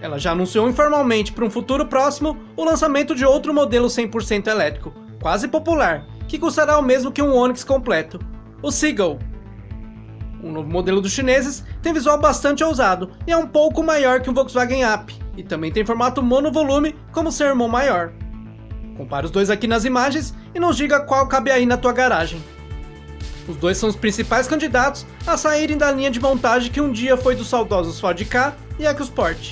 Ela já anunciou informalmente para um futuro próximo o lançamento de outro modelo 100% elétrico, quase popular, que custará o mesmo que um Onix completo, o Seagull. O novo modelo dos chineses tem visual bastante ousado e é um pouco maior que um Volkswagen Up, e também tem formato monovolume como seu irmão maior. Compare os dois aqui nas imagens e nos diga qual cabe aí na tua garagem. Os dois são os principais candidatos a saírem da linha de montagem que um dia foi dos saudosos Ford Ka e EcoSport.